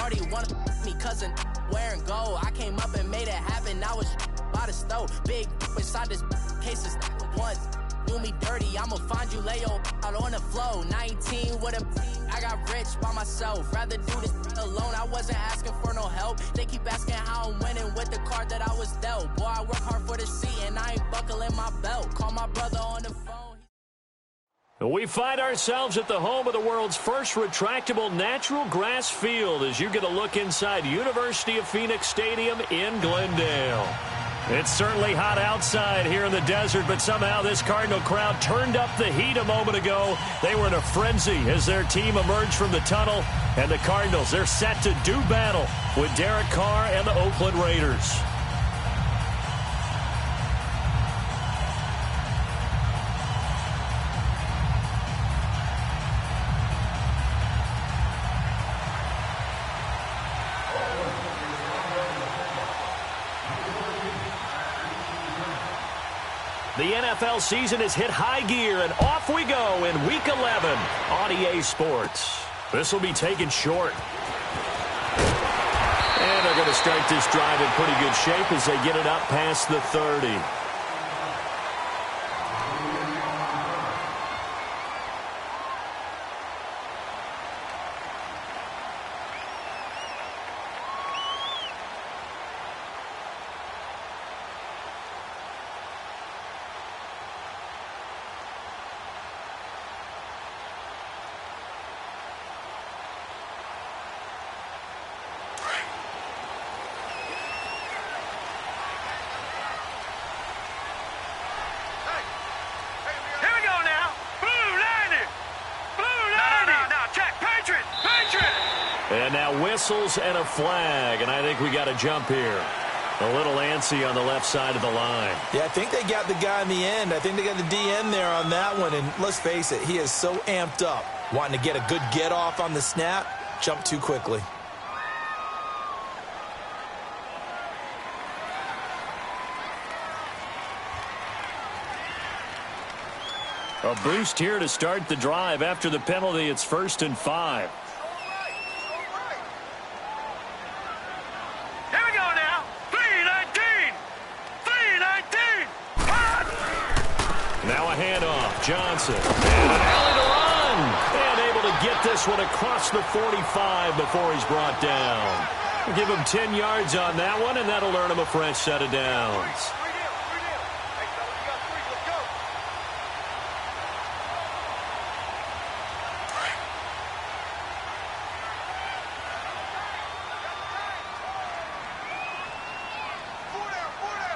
Shorty wanna me cousin wearing gold. I came up and made it happen. I was by the stove. Big inside this case is once. Do me dirty, I'ma find you, lay your out on the flow. 19 with a I got rich by myself. Rather do this alone. I wasn't asking for no help. They keep asking how I'm winning with the card that I was dealt. Boy, I work hard for the seat and I ain't buckling my belt. Call my brother on the phone. We find ourselves at the home of the world's first retractable natural grass field as you get a look inside University of Phoenix Stadium in Glendale. It's certainly hot outside here in the desert, but somehow this Cardinal crowd turned up the heat a moment ago. They were in a frenzy as their team emerged from the tunnel, and the Cardinals, they're set to do battle with Derek Carr and the Oakland Raiders. The NFL season has hit high gear, and off we go in Week 11 on EA Sports. This will be taken short. And they're going to start this drive in pretty good shape as they get it up past the 30. And now whistles and a flag, and I think we got a jump here. A little antsy on the left side of the line. Yeah, I think they got the guy in the end. I think they got the DN there on that one, and let's face it, he is so amped up. Wanting to get a good get-off on the snap, jump too quickly. A boost here to start the drive. After the penalty, it's 1st and 5. Now a handoff. Johnson. And an alley to run. And able to get this one across the 45 before he's brought down. We'll give him 10 yards on that one, and that'll earn him a fresh set of downs.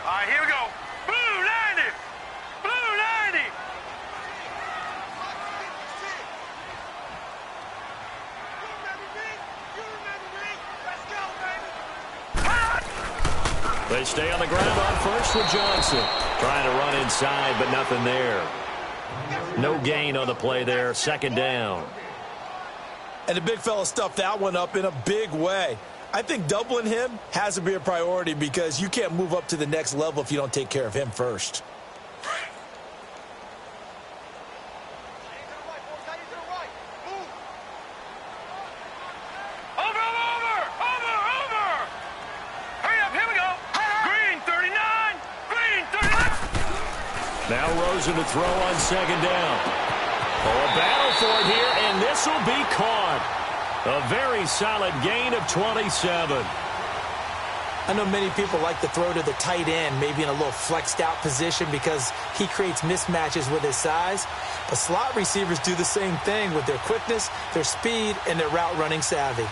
All right, here we go. Blue 90. Blue 90. They stay on the ground on first with Johnson. Trying to run inside, but nothing there. No gain on the play there. 2nd down. And the big fella stuffed that one up in a big way. I think doubling him has to be a priority because you can't move up to the next level if you don't take care of him first. Now Rosen to throw on 2nd down. Oh, a battle for it here, and this will be caught. A very solid gain of 27. I know many people like to throw to the tight end, maybe in a little flexed out position because he creates mismatches with his size. But slot receivers do the same thing with their quickness, their speed, and their route running savvy.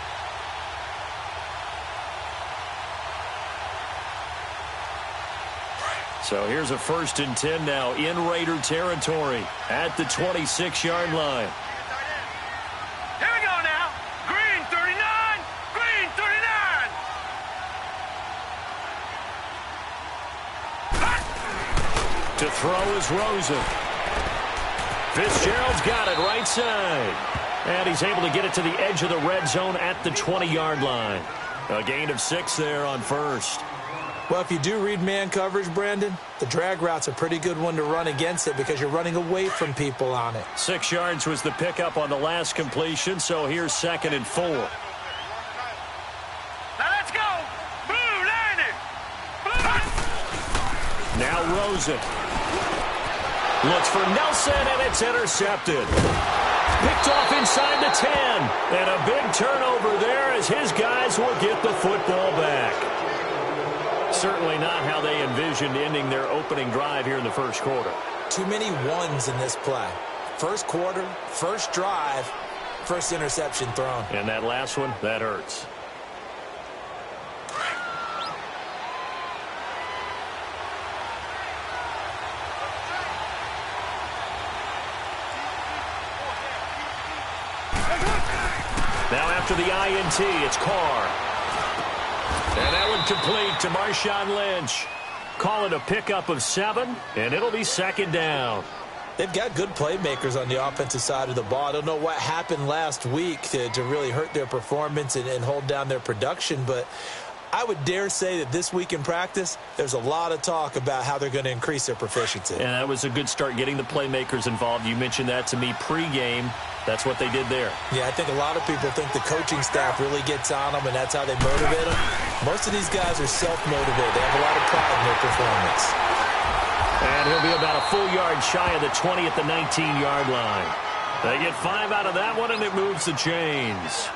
So here's a 1st and 10 now in Raider territory at the 26-yard line. Here we go now. Green 39. Green 39. To throw is Rosen. Fitzgerald's got it right side. And he's able to get it to the edge of the red zone at the 20-yard line. A gain of 6 there on 1st. Well, if you do read man coverage, Brandon, the drag route's a pretty good one to run against it because you're running away from people on it. 6 yards was the pickup on the last completion, so here's 2nd and 4. Now Rosen. Looks for Nelson, and it's intercepted. Picked off inside the 10. And a big turnover there as his guys will get the football back. Certainly not how they envisioned ending their opening drive here in the first quarter. Too many ones in this play. First quarter, first drive, first interception thrown. And that last one, that hurts. Now after the INT, it's Carr. And that one complete to Marshawn Lynch. Call it a pickup of 7, and it'll be second down. They've got good playmakers on the offensive side of the ball. I don't know what happened last week to really hurt their performance and hold down their production, but I would dare say that this week in practice, there's a lot of talk about how they're going to increase their proficiency. And that was a good start getting the playmakers involved. You mentioned that to me pregame. That's what they did there. Yeah, I think a lot of people think the coaching staff really gets on them, and that's how they motivate them. Most of these guys are self-motivated. They have a lot of pride in their performance. And he'll be about a full yard shy of the 20 at the 19-yard line. They get 5 out of that one, and it moves the chains.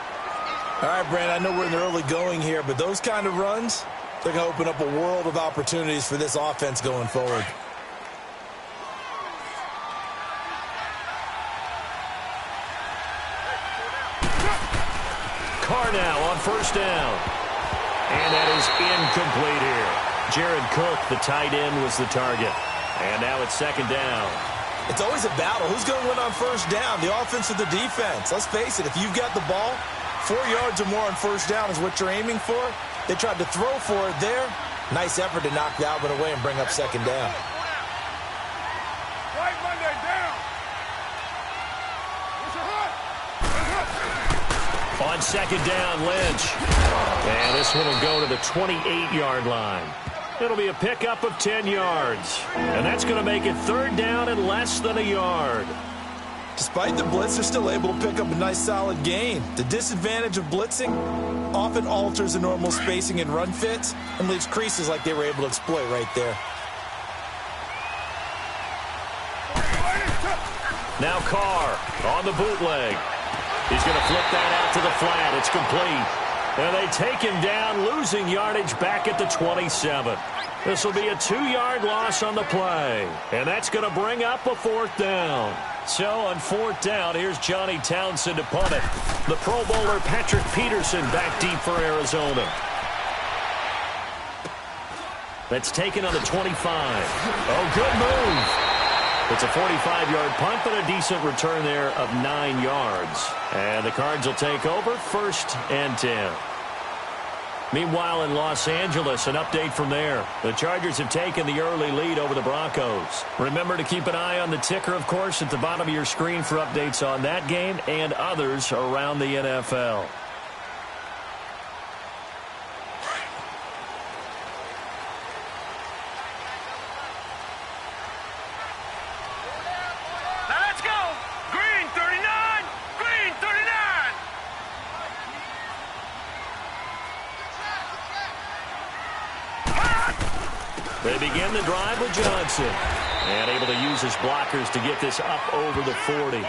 All right, Brandon, I know we're in the early going here, but those kind of runs, they're going to open up a world of opportunities for this offense going forward. Carr now on first down. And that is incomplete here. Jared Cook, the tight end, was the target. And now it's second down. It's always a battle. Who's going to win on first down, the offense or the defense? Let's face it, if you've got the ball, 4 yards or more on first down is what you're aiming for. They tried to throw for it there. Nice effort to knock Dalvin away and bring up second down. On second down, Lynch. And this one will go to the 28-yard line. It'll be a pickup of 10 yards. And that's going to make it third down and less than a yard. Despite the blitz, they're still able to pick up a nice solid gain. The disadvantage of blitzing often alters the normal spacing and run fits and leaves creases like they were able to exploit right there. Now Carr on the bootleg. He's going to flip that out to the flat. It's complete. And they take him down, losing yardage back at the 27. This will be a 2-yard loss on the play. And that's going to bring up a fourth down. So on fourth down, here's Johnny Townsend to punt it. The Pro Bowler Patrick Peterson back deep for Arizona. That's taken on the 25. Oh, good move. It's a 45-yard punt, but a decent return there of 9 yards. And the Cards will take over, 1st and 10. Meanwhile, in Los Angeles, an update from there. The Chargers have taken the early lead over the Broncos. Remember to keep an eye on the ticker, of course, at the bottom of your screen for updates on that game and others around the NFL. They begin the drive with Johnson. And able to use his blockers to get this up over the 40.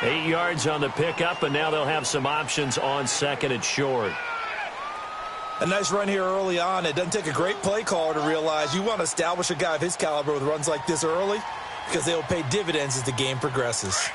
8 yards on the pickup, and now they'll have some options on second and short. A nice run here early on. It doesn't take a great play caller to realize you want to establish a guy of his caliber with runs like this early because they will pay dividends as the game progresses.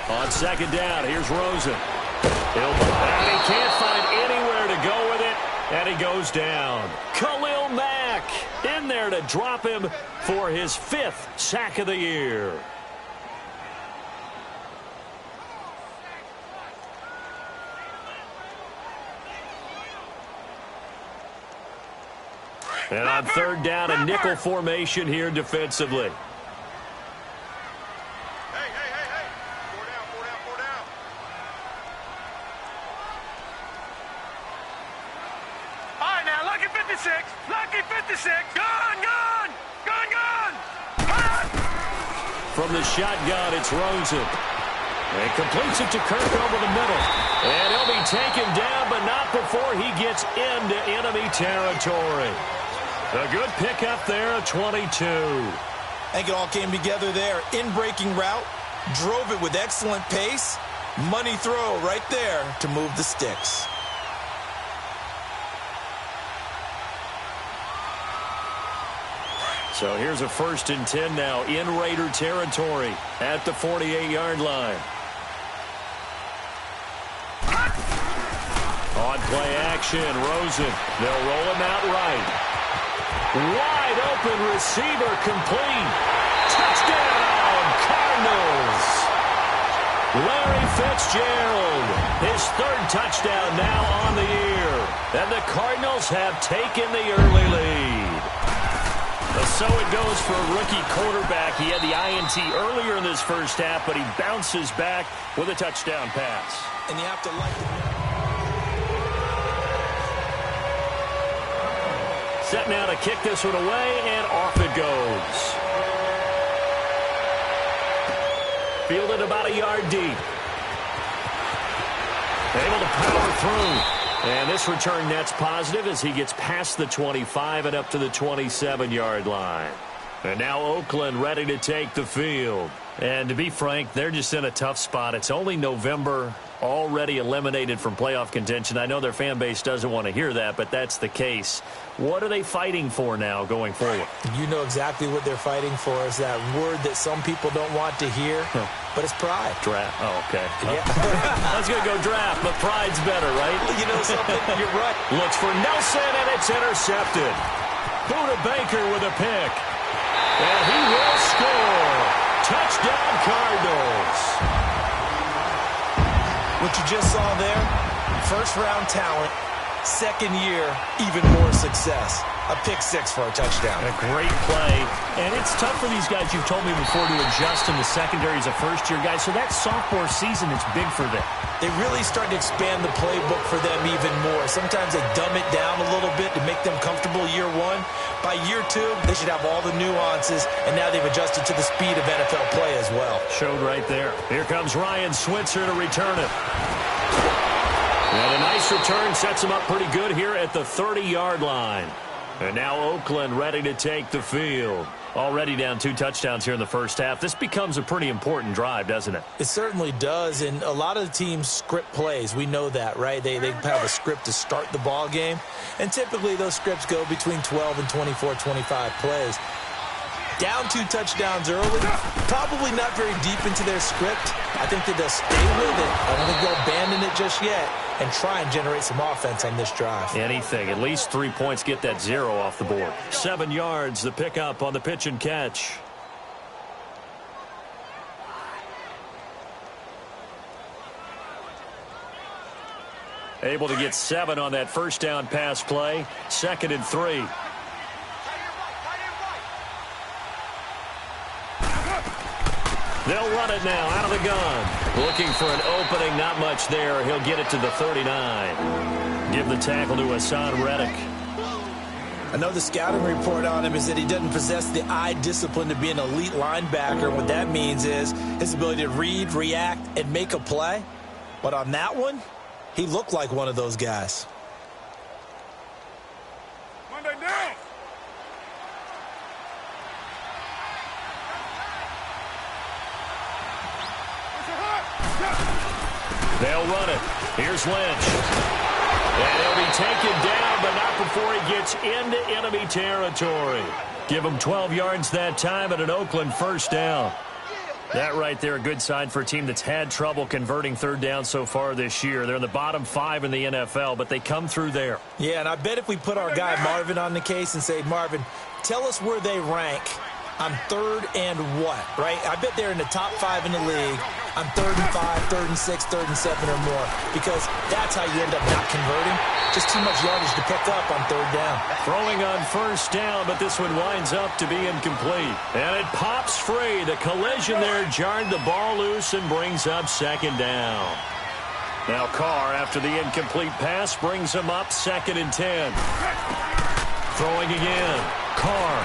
On second down, here's Rosen. And he can't find anywhere to go with it, and he goes down. Khalil Mack in there to drop him for his 5th sack of the year. And on third down, a nickel formation here defensively. Lucky 56, gone, gone! From the shotgun, it's Rosen. And completes it to Kirk over the middle. And he'll be taken down, but not before he gets into enemy territory. A good pickup there at 22. I think it all came together there. In-breaking route, drove it with excellent pace. Money throw right there to move the sticks. So here's a 1st and 10 now in Raider territory at the 48-yard line. On play action, Rosen. They'll roll him out right. Wide open receiver complete. Touchdown, Cardinals. Larry Fitzgerald, his 3rd touchdown now on the year. And the Cardinals have taken the early lead. So it goes for a rookie quarterback. He had the INT earlier in this first half, but he bounces back with a touchdown pass. And you have to like it. Set now to kick this one away, and off it goes. Fielded about a yard deep. Able to power through. And this return net's positive as he gets past the 25 and up to the 27-yard line. And now Oakland ready to take the field. And to be frank, they're just in a tough spot. It's only November, already eliminated from playoff contention. I know their fan base doesn't want to hear that, but that's the case. What are they fighting for now going forward? You know exactly what they're fighting for. Is that word that some people don't want to hear, but it's pride. Draft. Oh, okay. Yeah. I was going to go draft, but pride's better, right? You know something? You're right. Looks for Nelson, and it's intercepted. Buda Baker with a pick. And he will score. Touchdown, Cardinals. What you just saw there, first-round talent, second year, even more success. A pick 6 for a touchdown. A great play. And it's tough for these guys, you've told me before, to adjust in the secondary as a first-year guy. So that sophomore season is big for them. They really start to expand the playbook for them even more. Sometimes they dumb it down a little bit to make them comfortable year 1. By year 2, they should have all the nuances, and now they've adjusted to the speed of NFL play as well. Showed right there. Here comes Ryan Switzer to return it. And a nice return sets him up pretty good here at the 30-yard line. And now Oakland ready to take the field. Already down 2 touchdowns here in the first half. This becomes a pretty important drive, doesn't it? It certainly does, and a lot of the teams script plays. We know that, right? They have a script to start the ball game, and typically those scripts go between 12 and 24, 25 plays. Down 2 touchdowns early, probably not very deep into their script. I think that they'll stay with it. I don't think they'll abandon it just yet and try and generate some offense on this drive. Anything. At least 3 points, get that 0 off the board. 7 yards, the pickup on the pitch and catch. Able to get 7 on that first down pass play. 2nd and 3. They'll run it now out of the gun. Looking for an opening, not much there. He'll get it to the 39. Give the tackle to Hassan Reddick. I know the scouting report on him is that he doesn't possess the eye discipline to be an elite linebacker. What that means is his ability to read, react, and make a play. But on that one, he looked like one of those guys. Monday down. They'll run it. Here's Lynch. And he'll be taken down, but not before he gets into enemy territory. Give him 12 yards that time and an Oakland first down. That right there, a good sign for a team that's had trouble converting third down so far this year. They're in the bottom 5 in the NFL, but they come through there. Yeah, and I bet if we put our guy Marvin on the case and say, Marvin, tell us where they rank on 3rd and what, right? I bet they're in the top 5 in the league on 3rd and 5, 3rd and 6, 3rd and 7 or more, because that's how you end up not converting. Just too much yardage to pick up on 3rd down. Throwing on first down, but this one winds up to be incomplete. And it pops free. The collision there jarred the ball loose and brings up 2nd down. Now Carr, after the incomplete pass, brings him up 2nd and 10. Throwing again. Carr.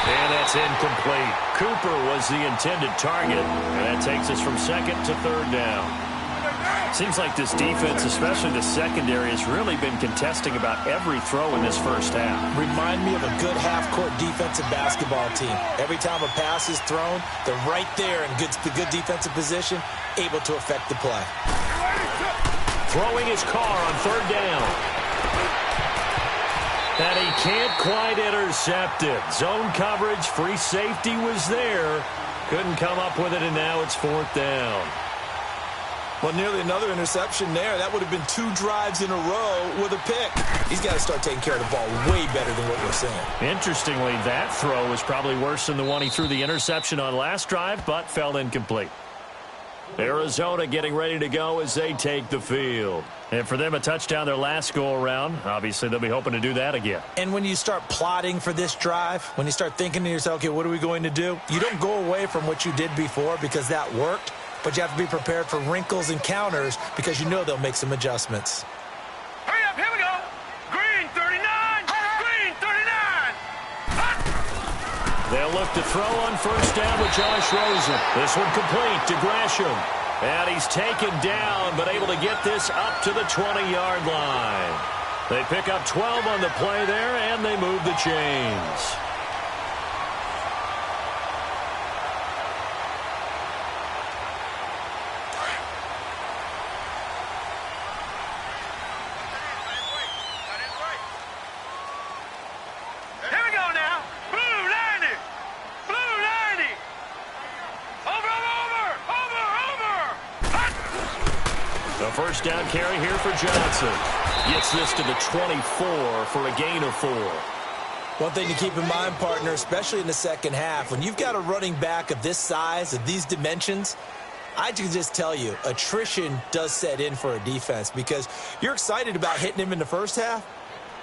And that's incomplete. Cooper was the intended target, and that takes us from second to third down. Seems like this defense, especially the secondary, has really been contesting about every throw in this first half. Remind me of a good half-court defensive basketball team. Every time a pass is thrown, they're right there in good defensive position, able to affect the play. Throwing his car on third down. And he can't quite intercept it. Zone coverage, free safety was there. Couldn't come up with it, and now it's fourth down. Well, nearly another interception there. That would have been 2 drives in a row with a pick. He's got to start taking care of the ball way better than what we're seeing. Interestingly, that throw was probably worse than the one he threw the interception on last drive, but fell incomplete. Arizona getting ready to go as they take the field. And for them, a touchdown their last go-around. Obviously, they'll be hoping to do that again. And when you start plotting for this drive, when you start thinking to yourself, okay, what are we going to do? You don't go away from what you did before because that worked, but you have to be prepared for wrinkles and counters because you know they'll make some adjustments. Hurry up, here we go. Green 39, green 39. They'll look to throw on first down with Josh Rosen. This one complete to Gresham. And he's taken down, but able to get this up to the 20-yard line. They pick up 12 on the play there, and they move the chains. Here we go now. Blue 90. Blue 90. Over. The first down carry here for Johnson. Gets this to the 24 for a gain of 4. One thing to keep in mind, partner, especially in the second half, when you've got a running back of this size, of these dimensions, I can just tell you, attrition does set in for a defense because you're excited about hitting him in the first half.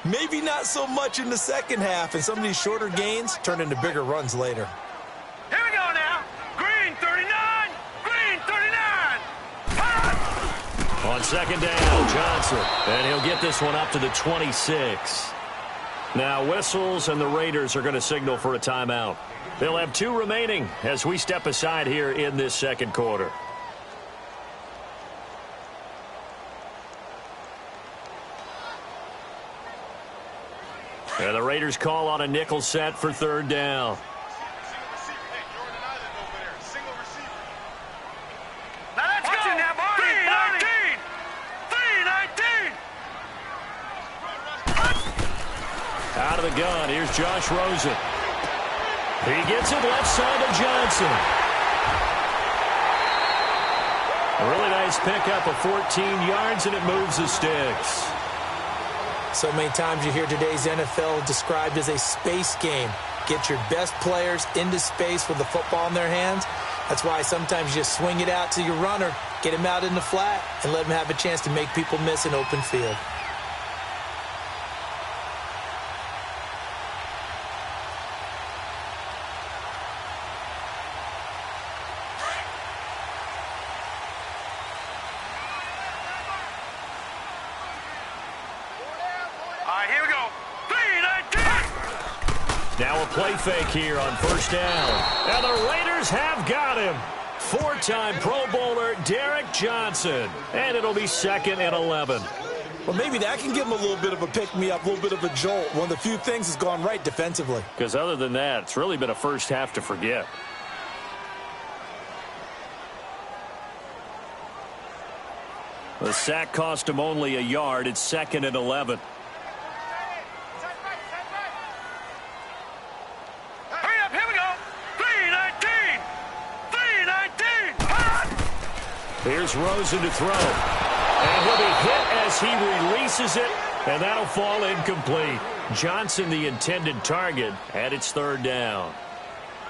Maybe not so much in the second half, and some of these shorter gains turn into bigger runs later. Here we go now. Green 39, green 39. On second down, Johnson. And he'll get this one up to the 26. Now whistles, and the Raiders are going to signal for a timeout. They'll have 2 remaining as we step aside here in this second quarter. And the Raiders call on a nickel set for third down. Now let's go. Now, 319. 319. Out of the gun, here's Josh Rosen. He gets it left side of Johnson. A really nice pickup of 14 yards, and it moves the sticks. So many times you hear today's NFL described as a space game. Get your best players into space with the football in their hands. That's why sometimes you just swing it out to your runner, get him out in the flat, and let him have a chance to make people miss an open field. Here we go. 319. Now a play fake here on first down. And the Raiders have got him. 4-time Pro Bowler Derek Johnson. And it'll be 2nd and 11. Well, maybe that can give him a little bit of a pick-me-up, a little bit of a jolt. One of the few things that's gone right defensively. Because other than that, it's really been a first half to forget. The sack cost him only a yard. It's 2nd and 11. Hurry up, here we go. 319. 319. Here's Rosen to throw. And he'll be hit as he releases it, and that'll fall incomplete. Johnson, the intended target, and it's third down.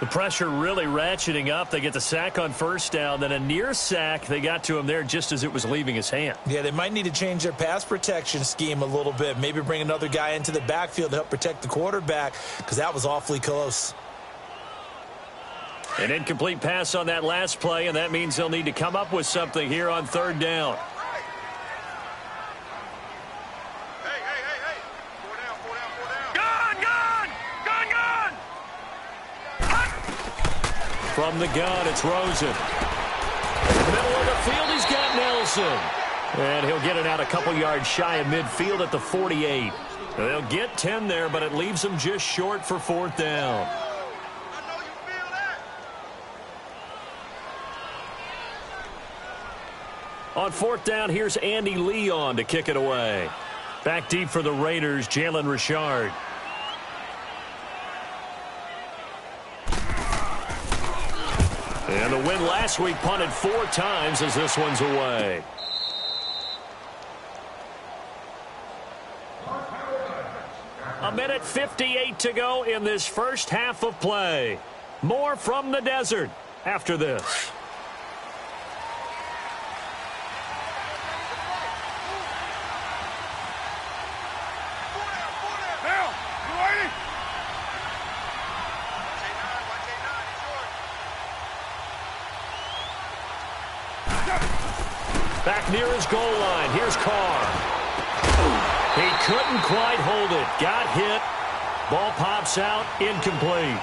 The pressure really ratcheting up. They get the sack on first down, then a near sack. They got to him there just as it was leaving his hand. Yeah, they might need to change their pass protection scheme a little bit. Maybe bring another guy into the backfield to help protect the quarterback because that was awfully close. An incomplete pass on that last play, and that means they'll need to come up with something here on third down. Gun, gun, gun, gun. From the gun, it's Rosen. In the middle of the field, he's got Nelson. And he'll get it out a couple yards shy of midfield at the 48. They'll get 10 there, but it leaves them just short for 4th down. On 4th down, here's Andy Leon to kick it away. Back deep for the Raiders, Jalen Richard. And the win last week punted 4 times as this one's away. A minute 58 to go in this first half of play. More from the desert after this. Back near his goal line. Here's Carr. He couldn't quite hold it. Got hit. Ball pops out. Incomplete.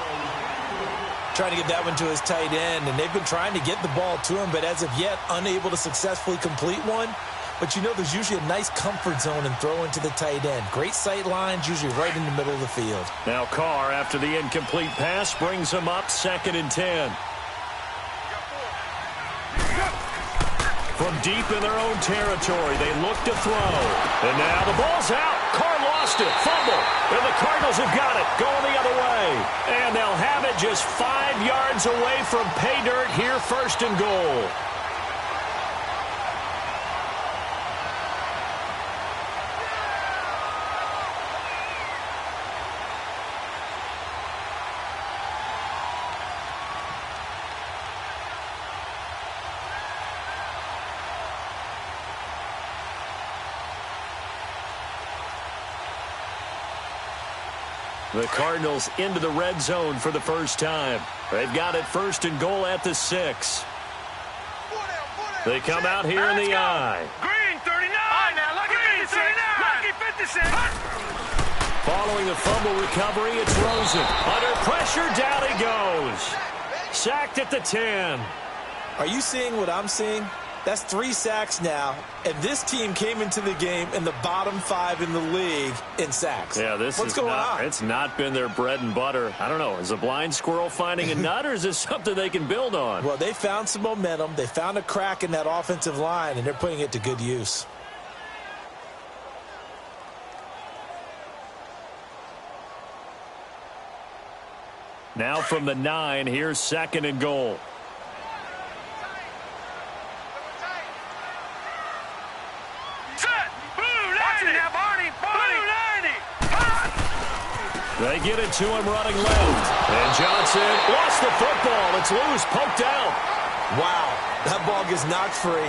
Trying to get that one to his tight end, and they've been trying to get the ball to him, but as of yet, unable to successfully complete one. But you know there's usually a nice comfort zone and throw into the tight end. Great sight lines, usually right in the middle of the field. Now Carr, after the incomplete pass, brings him up 2nd and 10. From deep in their own territory, they look to throw. And now the ball's out. Carr lost it. Fumble. And the Cardinals have got it. Going the other way. And they'll have it just 5 yards away from pay dirt here, 1st and goal. The Cardinals into the red zone for the first time. They've got it 1st and goal at the 6. They come out here in the I. Green, 39. Right, now, lucky Green, 39. Lucky 56. Following the fumble recovery, it's Rosen. Under pressure, down he goes. Sacked at the 10. Are you seeing what I'm seeing? That's 3 sacks now, and this team came into the game in the bottom 5 in the league in sacks. Yeah, what's going on? It's not been their bread and butter. I don't know. Is a blind squirrel finding a nut, or is this something they can build on? Well, they found some momentum. They found a crack in that offensive line, and they're putting it to good use. Now from the 9, here's 2nd and goal. They get it to him running left. And Johnson lost the football. It's loose, poked out. Wow, that ball gets knocked free,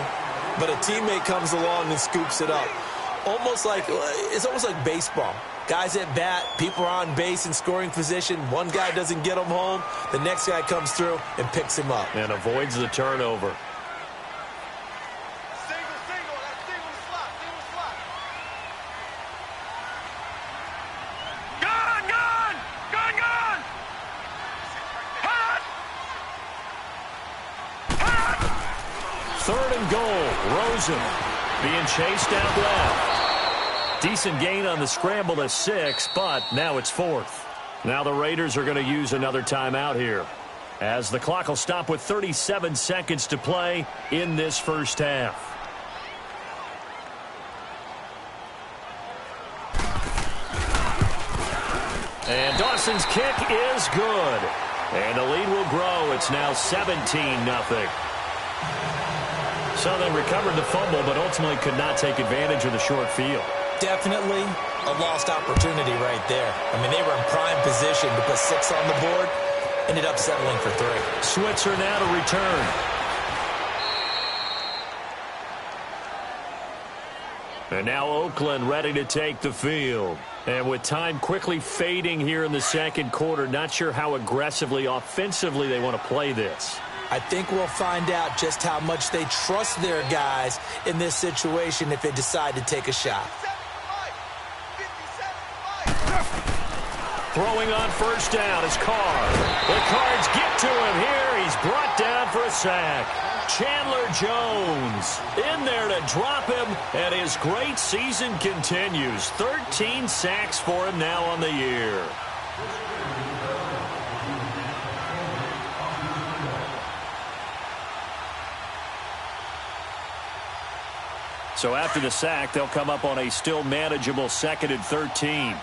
but a teammate comes along and scoops it up. It's almost like baseball. Guys at bat, people are on base in scoring position. One guy doesn't get him home. The next guy comes through and picks him up. And avoids the turnover. Rosen being chased out left. Decent gain on the scramble to 6, but now it's 4th. Now the Raiders are going to use another timeout here, as the clock will stop with 37 seconds to play in this first half. And Dawson's kick is good. And the lead will grow. It's now 17-0. So they recovered the fumble, but ultimately could not take advantage of the short field. Definitely a lost opportunity right there. I mean, they were in prime position to put 6 on the board. Ended up settling for 3. Switzer now to return. And now Oakland ready to take the field. And with time quickly fading here in the second quarter, not sure how aggressively, offensively they want to play this. I think we'll find out just how much they trust their guys in this situation if they decide to take a shot. Throwing on first down is Carr. The Cards get to him here. He's brought down for a sack. Chandler Jones in there to drop him, and his great season continues. 13 sacks for him now on the year. So after the sack, they'll come up on a still manageable 2nd and 13.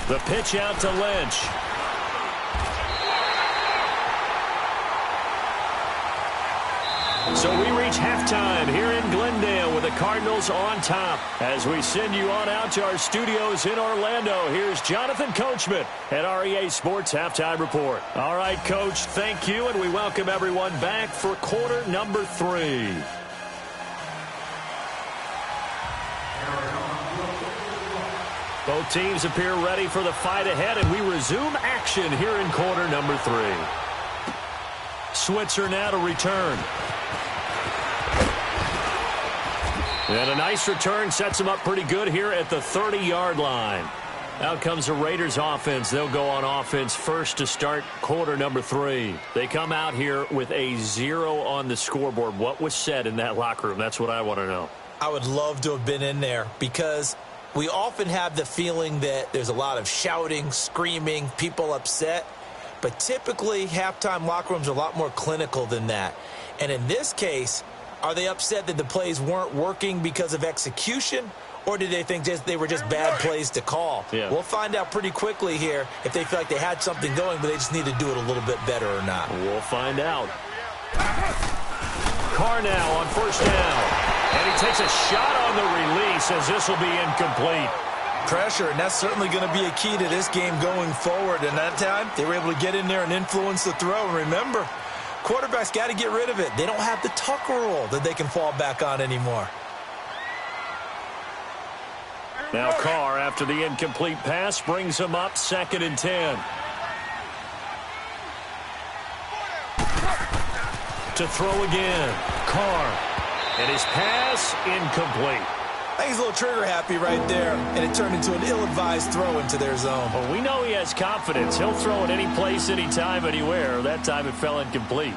The pitch out to Lynch. So we reach halftime here in Glendale with the Cardinals on top. As we send you on out to our studios in Orlando, here's Jonathan Coachman at REA Sports Halftime Report. All right, Coach, thank you, and we welcome everyone back for quarter number 3. Both teams appear ready for the fight ahead, and we resume action here in quarter number 3. Switzer now to return. And a nice return sets them up pretty good here at the 30-yard line. Out comes the Raiders offense. They'll go on offense first to start quarter number 3. They come out here with a 0 on the scoreboard. What was said in that locker room? That's what I want to know. I would love to have been in there because we often have the feeling that there's a lot of shouting, screaming, people upset. But typically, halftime locker rooms are a lot more clinical than that. And in this case, are they upset that the plays weren't working because of execution? Or did they think they were just bad plays to call? Yeah. We'll find out pretty quickly here if they feel like they had something going, but they just need to do it a little bit better or not. We'll find out. Carr now on first down. And he takes a shot on the release as this will be incomplete. Pressure, and that's certainly going to be a key to this game going forward. And that time, they were able to get in there and influence the throw. And remember, quarterbacks got to get rid of it. They don't have the Tucker rule that they can fall back on anymore. Now Carr, after the incomplete pass, brings him up 2nd and 10. To throw again. Carr. And his pass incomplete. I think he's a little trigger happy right there, and it turned into an ill-advised throw into their zone. Well, we know he has confidence. He'll throw it any place, anytime, anywhere. That time it fell incomplete.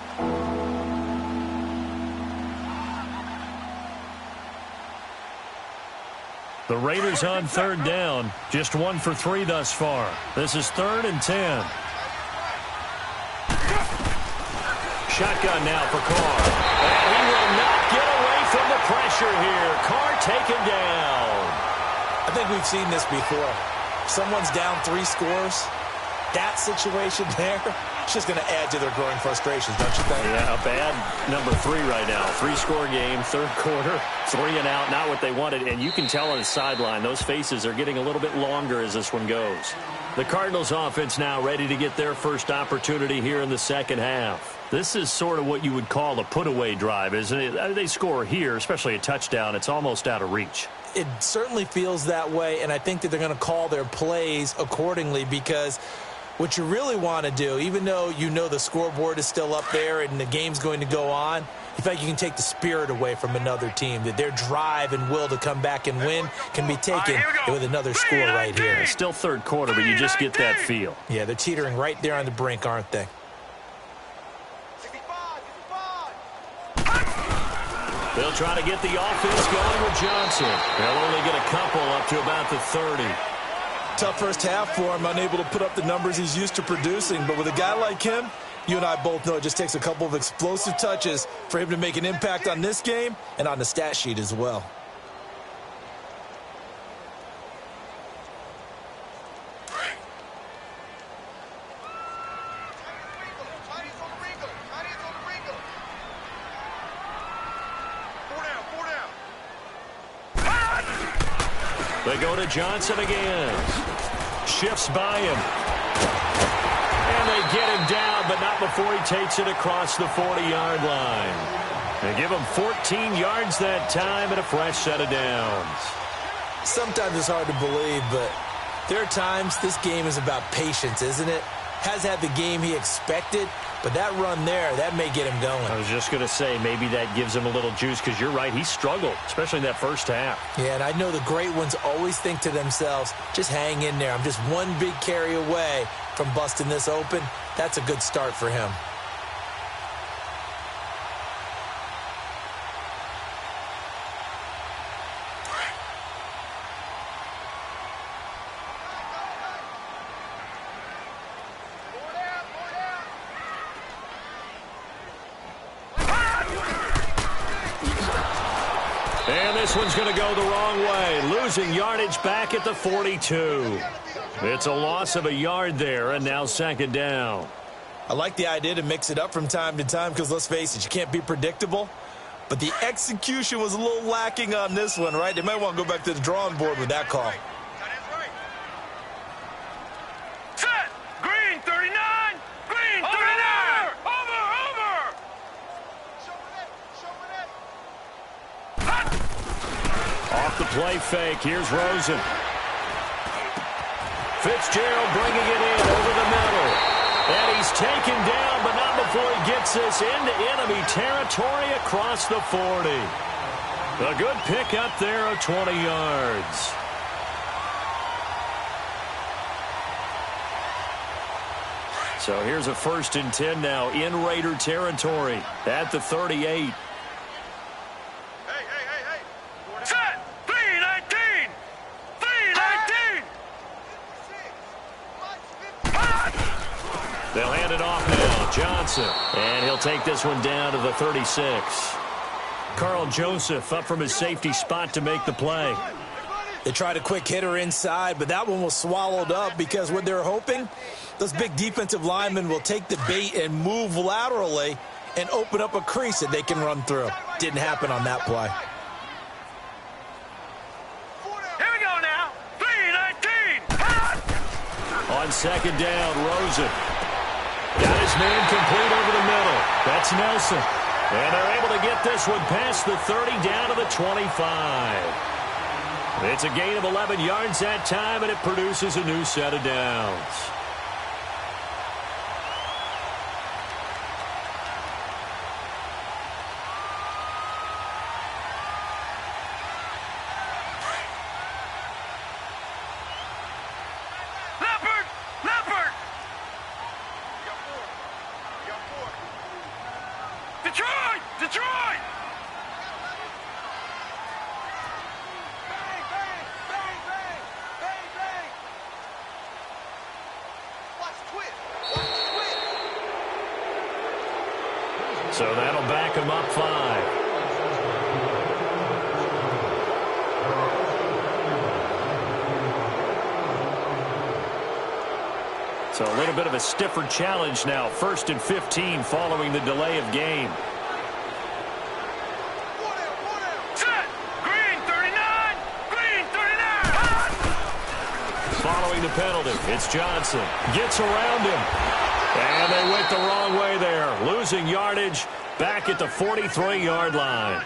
The Raiders on 3rd down. Just 1 for 3 thus far. This is 3rd and 10. Shotgun now for Carr. And he will not get away from the pressure here. Carr taken down. I think we've seen this before. Someone's down 3 scores. That situation there, it's just going to add to their growing frustrations, don't you think? Yeah, a bad number 3 right now. 3-score game, 3rd quarter, 3 and out, not what they wanted. And you can tell on the sideline, those faces are getting a little bit longer as this one goes. The Cardinals offense now ready to get their first opportunity here in the second half. This is sort of what you would call a put-away drive, isn't it? They score here, especially a touchdown. It's almost out of reach. It certainly feels that way, and I think that they're going to call their plays accordingly because what you really want to do, even though you know the scoreboard is still up there and the game's going to go on, you feel like you can take the spirit away from another team, that their drive and will to come back and win can be taken with another score right here. It's still 3rd quarter, but you just get that feel. Yeah, they're teetering right there on the brink, aren't they? They'll try to get the offense going with Johnson. They'll only get a couple up to about the 30. Tough first half for him, unable to put up the numbers he's used to producing. But with a guy like him, you and I both know it just takes a couple of explosive touches for him to make an impact on this game and on the stat sheet as well. They go to Johnson again. Shifts by him. And they get him down, but not before he takes it across the 40-yard line. They give him 14 yards that time and a fresh set of downs. Sometimes it's hard to believe, but there are times this game is about patience, isn't it? has had the game he expected, but that run there, that may get him going. I was just going to say, maybe that gives him a little juice, because you're right, he struggled, especially in that first half. Yeah, and I know the great ones always think to themselves, just hang in there. I'm just one big carry away from busting this open. That's a good start for him. And this one's going to go the wrong way, losing yardage back at the 42. It's a loss of a yard there, and now second down. I like the idea to mix it up from time to time because, let's face it, you can't be predictable. But the execution was a little lacking on this one, right? They might want to go back to the drawing board with that call. Set! Green 39! Green 39! Over! Off the play fake, here's Rosen. Fitzgerald bringing it in over the middle. And he's taken down, but not before he gets this into enemy territory across the 40. A good pick up there of 20 yards. So here's a 1st and 10 now in Raider territory at the 38. Set! 319! 319! They'll hand it off now. Johnson. And he'll take this one down to the 36. Carl Joseph up from his safety spot to make the play. They tried a quick hitter inside, but that one was swallowed up because what they're hoping, those big defensive linemen will take the bait and move laterally and open up a crease that they can run through. Didn't happen on that play. Here we go now! 319! On second down, Rosen. Got his man complete over the middle. That's Nelson. And they're able to get this one past the 30 down to the 25. It's a gain of 11 yards that time, and it produces a new set of downs. Leopard! Leopard! Detroit! Detroit! So that'll back him up 5. So a little bit of a stiffer challenge now. 1st and 15 following the delay of game. Set! Green 39! Green 39! Following the penalty, it's Johnson. Gets around him. And they went the wrong way there, losing yardage back at the 43-yard line.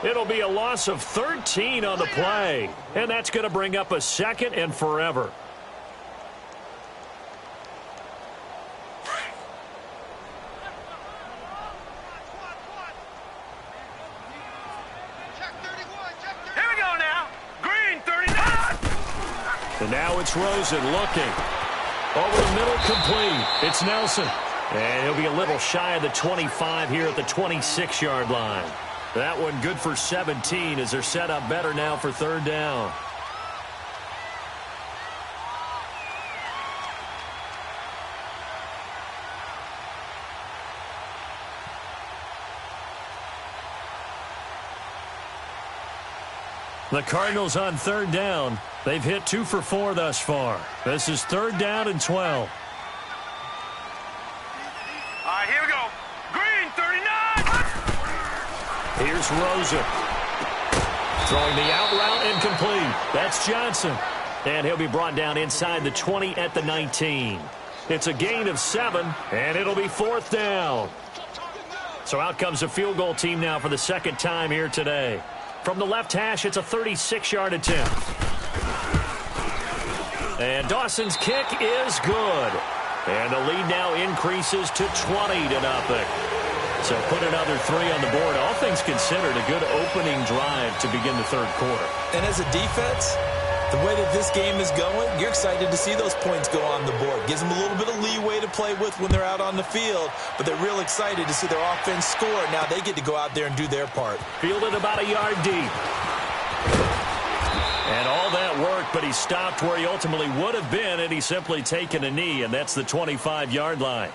It'll be a loss of 13 on the play, and that's going to bring up a 2nd and forever. Here we go now! Green 39! And now it's Rosen looking. Over the middle, complete. It's Nelson. And he'll be a little shy of the 25 here at the 26-yard line. That one good for 17 as they're set up better now for 3rd down. The Cardinals on 3rd down. They've hit 2 for 4 thus far. This is 3rd down and 12. All right, here we go. Green 39! Here's Rosen. Throwing the out route incomplete. That's Johnson. And he'll be brought down inside the 20 at the 19. It's a gain of 7, and it'll be 4th down. So out comes the field goal team now for the 2nd time here today. From the left hash, it's a 36-yard attempt. And Dawson's kick is good. And the lead now increases to 20-0. So put another 3 on the board. All things considered, a good opening drive to begin the third quarter. And as a defense, the way that this game is going, you're excited to see those points go on the board. Gives them a little bit of leeway to play with when they're out on the field, but they're real excited to see their offense score. Now they get to go out there and do their part. Fielded about a yard deep. And all that work, but he stopped where he ultimately would have been, and he's simply taken a knee, and that's the 25-yard line.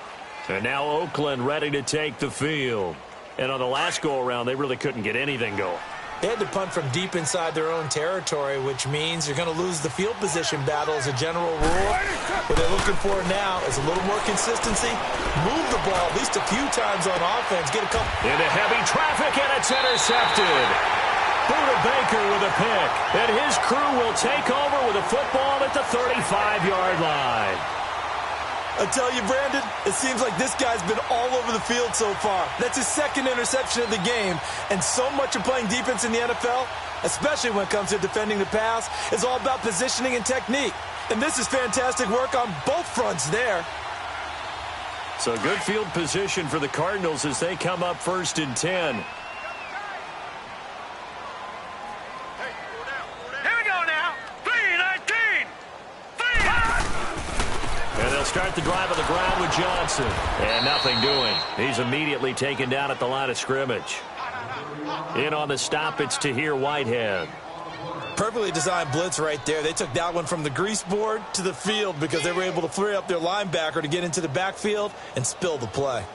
And now Oakland ready to take the field. And on the last go-around, they really couldn't get anything going. They had to punt from deep inside their own territory, which means you're going to lose the field position battle as a general rule. What they're looking for now is a little more consistency. Move the ball at least a few times on offense. Get a couple. Into heavy traffic, and it's intercepted. Buda Baker with a pick. And his crew will take over with a football at the 35-yard line. I tell you, Brandon, it seems like this guy's been all over the field so far. That's his second interception of the game. And so much of playing defense in the NFL, especially when it comes to defending the pass, is all about positioning and technique. And this is fantastic work on both fronts there. So good field position for the Cardinals as they come up 1st and 10. Start the drive on the ground with Johnson. And nothing doing. He's immediately taken down at the line of scrimmage. In on the stop, it's Tahir Whitehead. Perfectly designed blitz right there. They took that one from the grease board to the field because they were able to flare up their linebacker to get into the backfield and spill the play.